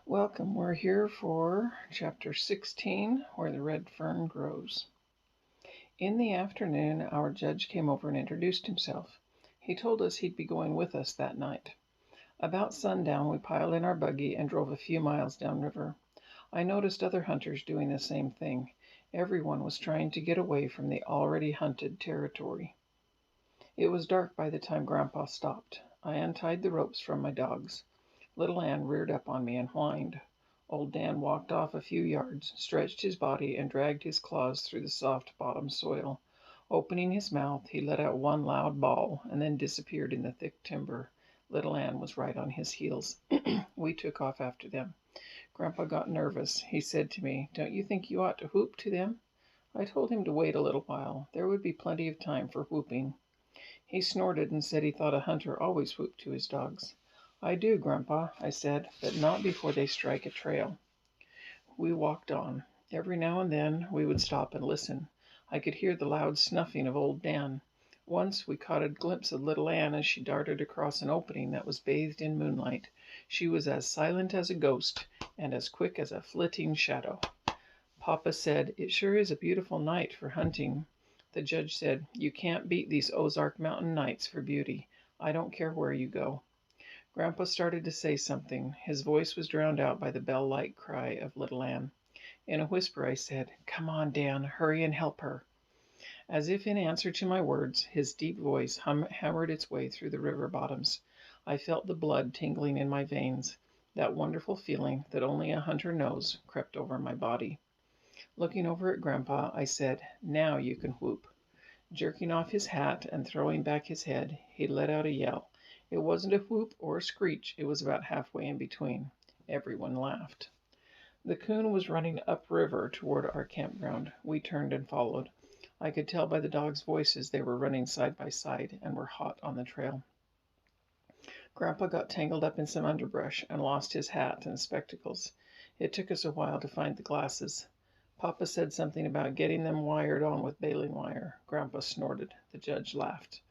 Welcome. We're here for chapter 16, where the red fern grows. In the afternoon, our judge came over and introduced himself. He told us he'd be going with us that night. About sundown, we piled in our buggy and drove a few miles downriver. I noticed other hunters doing the same thing. Everyone was trying to get away from the already hunted territory. It was dark by the time Grandpa stopped. I untied the ropes from my dogs. Little Ann reared up on me and whined. Old Dan walked off a few yards, stretched his body, and dragged his claws through the soft bottom soil. Opening his mouth, he let out one loud bawl and then disappeared in the thick timber. Little Ann was right on his heels. We took off after them. Grandpa got nervous. He said to me, "Don't you think you ought to whoop to them?" I told him to wait a little while. There would be plenty of time for whooping. He snorted and said he thought a hunter always whooped to his dogs. "I do, Grandpa," I said, "but not before they strike a trail." We walked on. Every now and then we would stop and listen. I could hear the loud snuffing of old Dan. Once we caught a glimpse of little Ann as she darted across an opening that was bathed in moonlight. She was as silent as a ghost and as quick as a flitting shadow. Papa said, "It sure is a beautiful night for hunting." The judge said, "You can't beat these Ozark Mountain nights for beauty. I don't care where you go." Grandpa started to say something. His voice was drowned out by the bell-like cry of little Ann. In a whisper I said, "Come on, Dan, hurry and help her." As if in answer to my words, his deep voice hammered its way through the river bottoms. I felt the blood tingling in my veins. That wonderful feeling that only a hunter knows crept over my body. Looking over at Grandpa, I said, "Now you can whoop." Jerking off his hat and throwing back his head, he let out a yell. It wasn't a whoop or a screech. It was about halfway in between. Everyone laughed. The coon was running upriver toward our campground. We turned and followed. I could tell by the dogs' voices they were running side by side and were hot on the trail. Grandpa got tangled up in some underbrush and lost his hat and spectacles. It took us a while to find the glasses. Papa said something about getting them wired on with baling wire. Grandpa snorted. The judge laughed.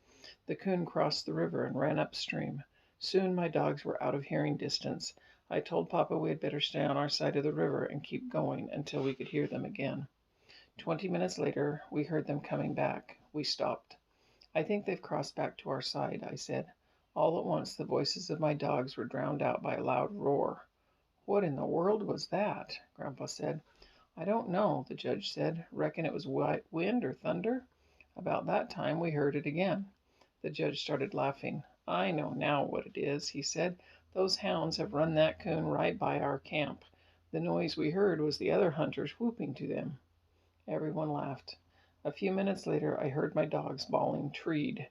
The coon crossed the river and ran upstream. Soon my dogs were out of hearing distance. I told Papa we had better stay on our side of the river and keep going until we could hear them again. 20 minutes later, we heard them coming back. We stopped. "I think they've crossed back to our side," I said. All at once the voices of my dogs were drowned out by a loud roar. "What in the world was that?" Grandpa said. "I don't know," the judge said. "Reckon it was wind or thunder." About that time we heard it again. The judge started laughing. "I know now what it is," he said. "Those hounds have run that coon right by our camp. The noise we heard was the other hunters whooping to them." Everyone laughed. A few minutes later I heard my dogs bawling, "Treed."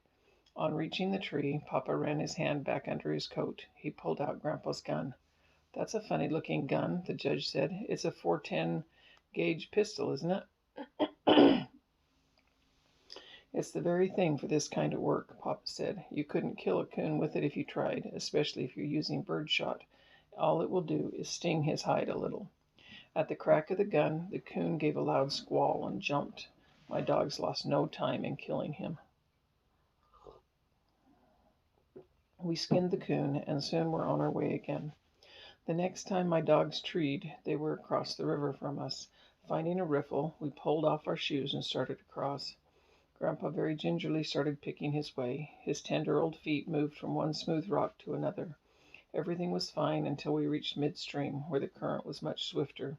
On reaching the tree, Papa ran his hand back under his coat. He pulled out Grandpa's gun. "That's a funny-looking gun," the judge said. "It's a 410 gauge pistol, isn't it?" "It's the very thing for this kind of work," Papa said. "You couldn't kill a coon with it if you tried, especially if you're using birdshot. All it will do is sting his hide a little." At the crack of the gun, the coon gave a loud squall and jumped. My dogs lost no time in killing him. We skinned the coon and soon were on our way again. The next time my dogs treed, they were across the river from us. Finding a riffle, we pulled off our shoes and started across. Grandpa very gingerly started picking his way. His tender old feet moved from one smooth rock to another. Everything was fine until we reached midstream, where the current was much swifter.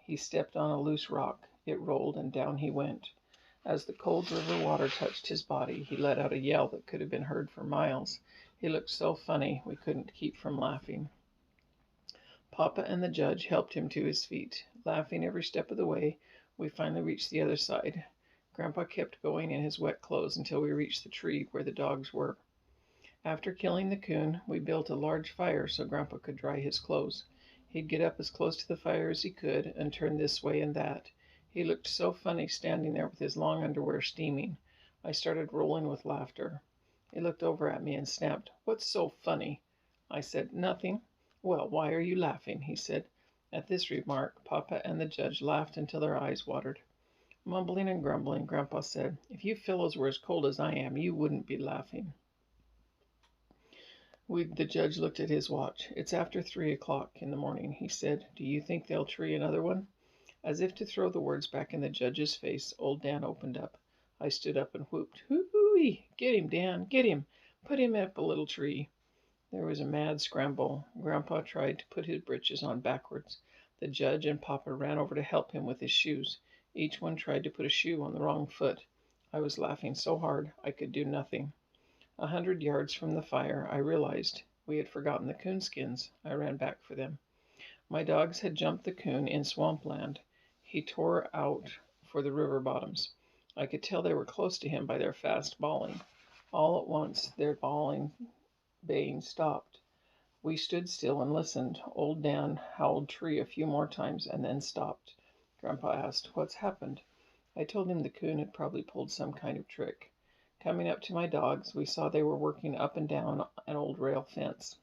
He stepped on a loose rock. It rolled, and down he went. As the cold river water touched his body, he let out a yell that could have been heard for miles. He looked so funny we couldn't keep from laughing. Papa and the judge helped him to his feet. Laughing every step of the way, we finally reached the other side. Grandpa kept going in his wet clothes until we reached the tree where the dogs were. After killing the coon, we built a large fire so Grandpa could dry his clothes. He'd get up as close to the fire as he could and turn this way and that. He looked so funny standing there with his long underwear steaming. I started rolling with laughter. He looked over at me and snapped, "What's so funny?" I said, "Nothing." "Well, why are you laughing?" he said. At this remark, Papa and the judge laughed until their eyes watered. Mumbling and grumbling, Grandpa said, "If you fellows were as cold as I am, you wouldn't be laughing." The judge looked at his watch. "It's after 3 o'clock in the morning," he said. "Do you think they'll tree another one?" As if to throw the words back in the judge's face, old Dan opened up. I stood up and whooped, "Hoo-hoo-ee! Get him, Dan! Get him! Put him up a little tree!" There was a mad scramble. Grandpa tried to put his breeches on backwards. The judge and Papa ran over to help him with his shoes. Each one tried to put a shoe on the wrong foot. I was laughing so hard I could do nothing. 100 yards from the fire, I realized we had forgotten the coonskins. I ran back for them. My dogs had jumped the coon in swampland. He tore out for the river bottoms. I could tell they were close to him by their fast bawling. All at once, their baying stopped. We stood still and listened. Old Dan howled tree a few more times and then stopped. Grandpa asked, "What's happened?" I told him the coon had probably pulled some kind of trick. Coming up to my dogs, we saw they were working up and down an old rail fence.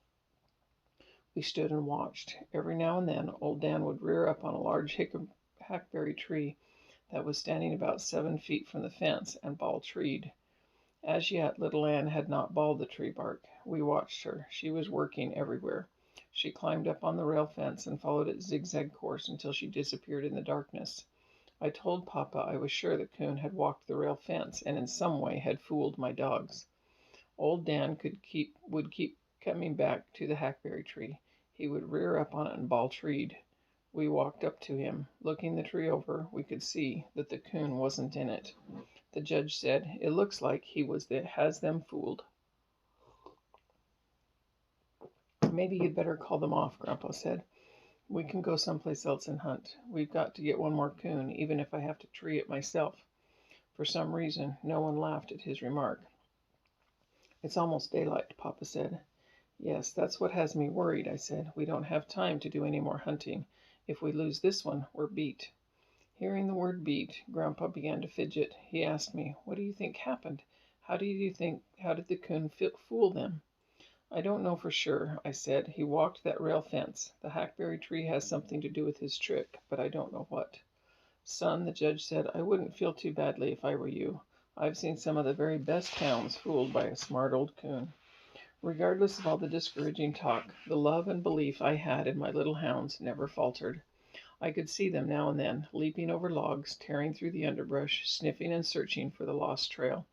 We stood and watched. Every now and then, old Dan would rear up on a large hackberry tree that was standing about 7 feet from the fence and bawl treed. As yet, little Ann had not balled the tree bark. We watched her. She was working everywhere. She climbed up on the rail fence and followed its zigzag course until she disappeared in the darkness. I told Papa I was sure the coon had walked the rail fence and in some way had fooled my dogs. Old Dan would keep coming back to the hackberry tree. He would rear up on it and bawl treed. We walked up to him. Looking the tree over, we could see that the coon wasn't in it. The judge said, "It looks like he has them fooled." "Maybe you'd better call them off," Grandpa said. "We can go someplace else and hunt. We've got to get one more coon, even if I have to tree it myself." For some reason, no one laughed at his remark. "It's almost daylight," Papa said. "Yes, that's what has me worried," I said. "We don't have time to do any more hunting. If we lose this one, we're beat." Hearing the word beat, Grandpa began to fidget. He asked me, "What do you think happened? How did the coon fool them?" "I don't know for sure," I said. "He walked that rail fence. The hackberry tree has something to do with his trick, but I don't know what." "Son," the judge said, "I wouldn't feel too badly if I were you. I've seen some of the very best hounds fooled by a smart old coon." Regardless of all the discouraging talk, the love and belief I had in my little hounds never faltered. I could see them now and then, leaping over logs, tearing through the underbrush, sniffing and searching for the lost trail.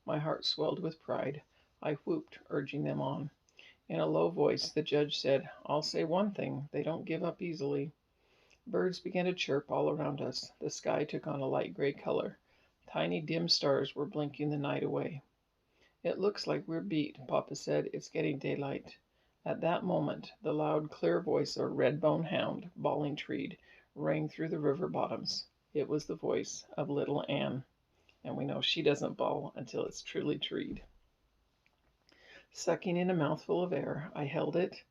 My heart swelled with pride. I whooped, urging them on. In a low voice, the judge said, "I'll say one thing, they don't give up easily." Birds began to chirp all around us. The sky took on a light gray color. Tiny dim stars were blinking the night away. "It looks like we're beat," Papa said. "It's getting daylight." At that moment, the loud, clear voice of a red-bone hound, bawling treed, rang through the river bottoms. It was the voice of little Ann, and we know she doesn't bawl until it's truly treed. Sucking in a mouthful of air, I held it.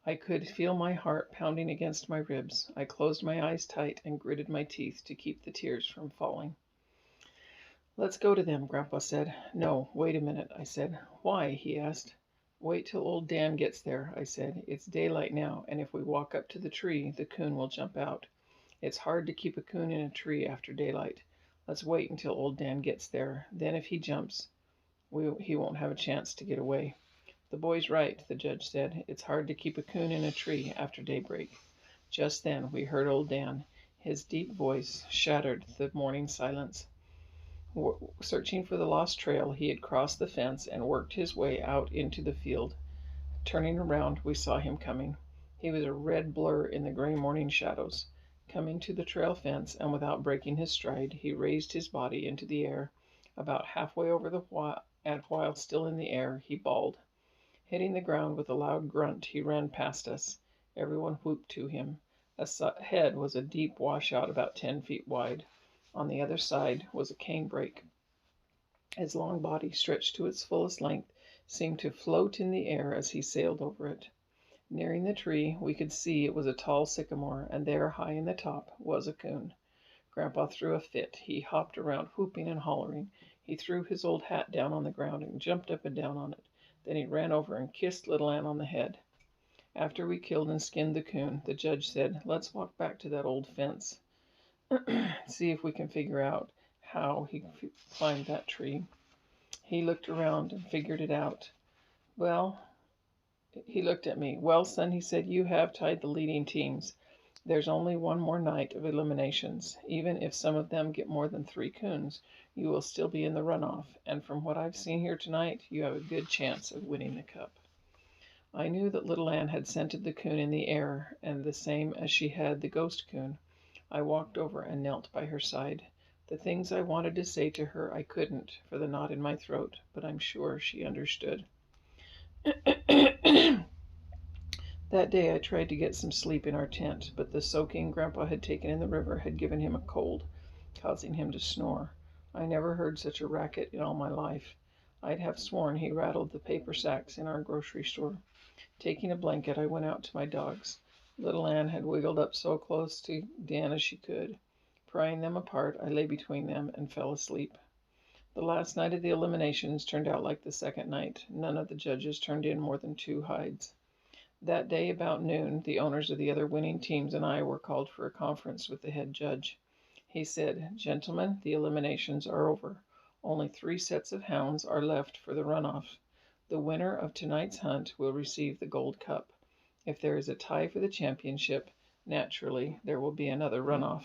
I could feel my heart pounding against my ribs. I closed my eyes tight and gritted my teeth to keep the tears from falling. "Let's go to them," Grandpa said. "No, wait a minute," I said. "Why?" he asked. "Wait till old Dan gets there," I said. "It's daylight now, and if we walk up to the tree, the coon will jump out. It's hard to keep a coon in a tree after daylight. Let's wait until old Dan gets there. Then if he jumps, he won't have a chance to get away." "The boy's right," the judge said. "It's hard to keep a coon in a tree after daybreak." Just then we heard old Dan. His deep voice shattered the morning silence. Searching for the lost trail, he had crossed the fence and worked his way out into the field. Turning around, we saw him coming. He was a red blur in the gray morning shadows. Coming to the trail fence, and without breaking his stride, he raised his body into the air. About halfway over and while still in the air, he bawled. Hitting the ground with a loud grunt, he ran past us. Everyone whooped to him. Ahead was a deep washout about 10 feet wide. On the other side was a canebrake. His long body, stretched to its fullest length, seemed to float in the air as he sailed over it. Nearing the tree, we could see it was a tall sycamore, and there, high in the top, was a coon. Grandpa threw a fit. He hopped around, whooping and hollering. He threw his old hat down on the ground and jumped up and down on it. Then he ran over and kissed little Ann on the head. After we killed and skinned the coon, the judge said, "Let's walk back to that old fence. See if we can figure out how he climbed that tree." He looked around and figured it out. "Well, He looked at me. Well, son, he said, you have tied the leading teams. There's only one more night of eliminations. Even if some of them get more than 3 coons, you will still be in the runoff, and from what I've seen here tonight, you have a good chance of winning the cup. I knew that Little Ann had scented the coon in the air, and the same as she had the ghost coon. I walked over and knelt by her side. The things I wanted to say to her I couldn't, for the knot in my throat, but I'm sure she understood. That day I tried to get some sleep in our tent, but the soaking Grandpa had taken in the river had given him a cold, causing him to snore. I never heard such a racket in all my life. I'd have sworn he rattled the paper sacks in our grocery store. Taking a blanket, I went out to my dogs. Little Ann had wiggled up so close to Dan as she could. Prying them apart, I lay between them and fell asleep. The last night of the eliminations turned out like the second night. None of the judges turned in more than 2 hides. That day about noon, the owners of the other winning teams and I were called for a conference with the head judge. He said, "Gentlemen, the eliminations are over. Only 3 sets of hounds are left for the runoff. The winner of tonight's hunt will receive the gold cup. If there is a tie for the championship, naturally there will be another runoff."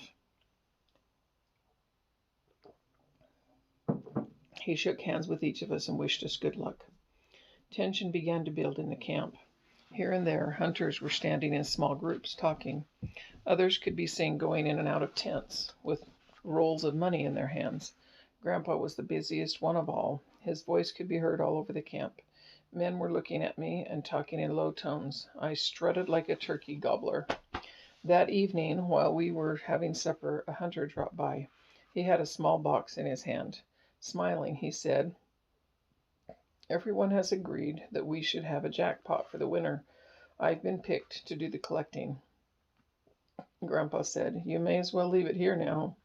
He shook hands with each of us and wished us good luck. Tension began to build in the camp. Here and there, hunters were standing in small groups, talking. Others could be seen going in and out of tents, with rolls of money in their hands. Grandpa was the busiest one of all. His voice could be heard all over the camp. Men were looking at me and talking in low tones. I strutted like a turkey gobbler. That evening, while we were having supper, a hunter dropped by. He had a small box in his hand. Smiling, he said, "Everyone has agreed that we should have a jackpot for the winner. I've been picked to do the collecting." Grandpa said, "You may as well leave it here now."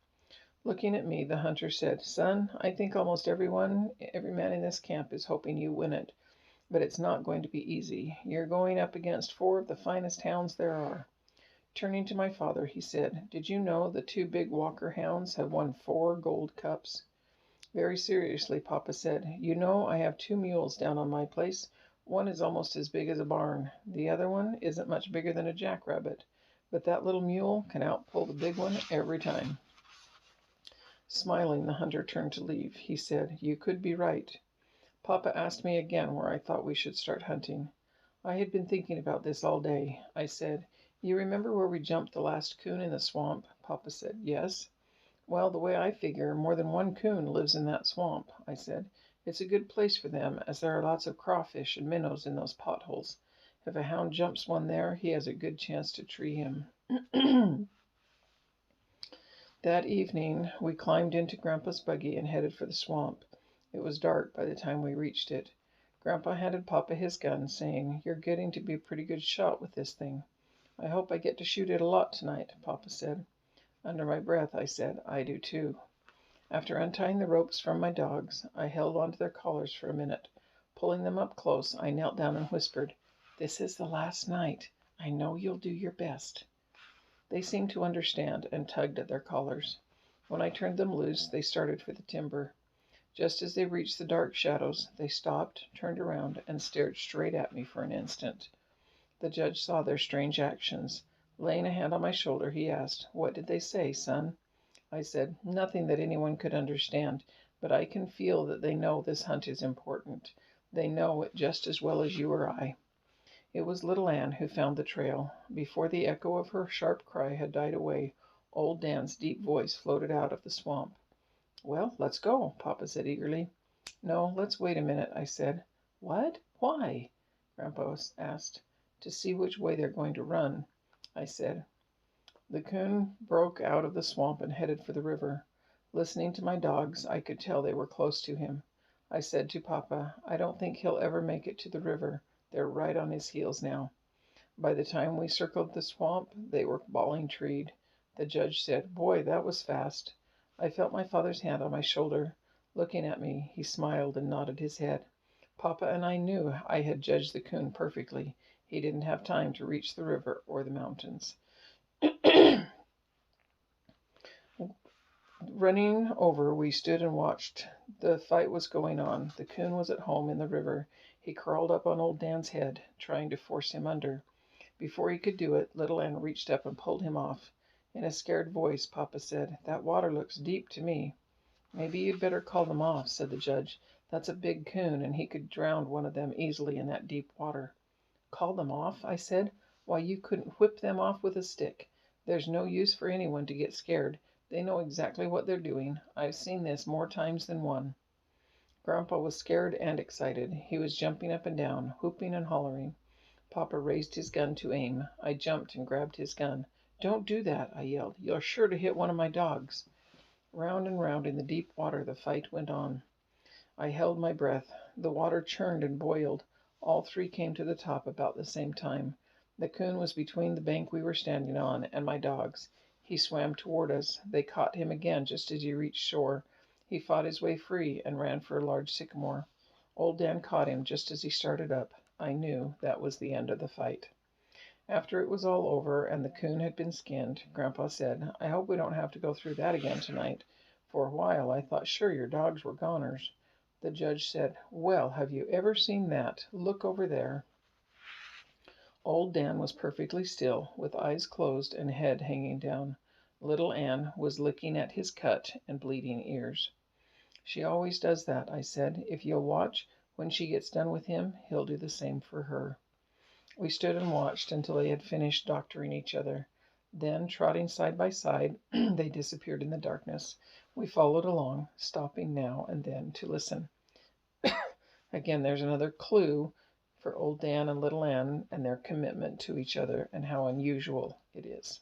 Looking at me, the hunter said, "Son, I think almost every man in this camp is hoping you win it, but it's not going to be easy. You're going up against 4 of the finest hounds there are." Turning to my father, he said, "Did you know the 2 big Walker hounds have won 4 gold cups?" Very seriously, Papa said, "You know I have 2 mules down on my place. One is almost as big as a barn. The other one isn't much bigger than a jackrabbit. But that little mule can outpull the big one every time." Smiling, the hunter turned to leave. He said, "You could be right." Papa asked me again where I thought we should start hunting. I had been thinking about this all day. I said, "You remember where we jumped the last coon in the swamp?" Papa said, "Yes." "Well, the way I figure, more than 1 coon lives in that swamp," I said. "It's a good place for them, as there are lots of crawfish and minnows in those potholes. If a hound jumps one there, he has a good chance to tree him." That evening, we climbed into Grandpa's buggy and headed for the swamp. It was dark by the time we reached it. Grandpa handed Papa his gun, saying, "You're getting to be a pretty good shot with this thing." "I hope I get to shoot it a lot tonight," Papa said. Under my breath, I said, "I do too." After untying the ropes from my dogs, I held onto their collars for a minute. Pulling them up close, I knelt down and whispered, "This is the last night. I know you'll do your best." They seemed to understand and tugged at their collars. When I turned them loose, they started for the timber. Just as they reached the dark shadows, they stopped, turned around, and stared straight at me for an instant. The judge saw their strange actions. Laying a hand on my shoulder, he asked, "What did they say, son?" I said, "Nothing that anyone could understand, but I can feel that they know this hunt is important. They know it just as well as you or I." It was Little Ann who found the trail. Before the echo of her sharp cry had died away, old Dan's deep voice floated out of the swamp. "Well, let's go," Papa said eagerly. "No, let's wait a minute," I said. "What? Why?" Grandpa asked. "To see which way they're going to run," I said. The coon broke out of the swamp and headed for the river. Listening to my dogs, I could tell they were close to him. I said to Papa, "I don't think he'll ever make it to the river. They're right on his heels now." By the time we circled the swamp, they were bawling treed. The judge said, "Boy, that was fast." I felt my father's hand on my shoulder. Looking at me, he smiled and nodded his head. Papa and I knew I had judged the coon perfectly. He didn't have time to reach the river or the mountains. Running over, we stood and watched. The fight was going on. The coon was at home in the river. He crawled up on old Dan's head, trying to force him under. Before he could do it, little Ann reached up and pulled him off. In a scared voice, Papa said, "That water looks deep to me." "Maybe you'd better call them off," said the judge. "That's a big coon, and he could drown one of them easily in that deep water." "Call them off?" I said. "Why, you couldn't whip them off with a stick. There's no use for anyone to get scared. They know exactly what they're doing. I've seen this more times than one." Grandpa was scared and excited. He was jumping up and down, whooping and hollering. Papa raised his gun to aim. I jumped and grabbed his gun. "Don't do that!" I yelled. "You're sure to hit one of my dogs." Round and round in the deep water the fight went on. I held my breath. The water churned and boiled. All three came to the top about the same time. The coon was between the bank we were standing on and my dogs. He swam toward us. They caught him again just as he reached shore. He fought his way free and ran for a large sycamore. Old Dan caught him just as he started up. I knew that was the end of the fight. After it was all over and the coon had been skinned, Grandpa said, "I hope we don't have to go through that again tonight. For a while I thought sure your dogs were goners." The judge said, "Well, have you ever seen that? Look over there." Old Dan was perfectly still, with eyes closed and head hanging down. Little Ann was licking at his cut and bleeding ears. "She always does that," I said. "If you'll watch, when she gets done with him, he'll do the same for her." We stood and watched until they had finished doctoring each other. Then, trotting side by side, they disappeared in the darkness. We followed along, stopping now and then to listen. Again, there's another clue for old Dan and little Ann and their commitment to each other and how unusual it is.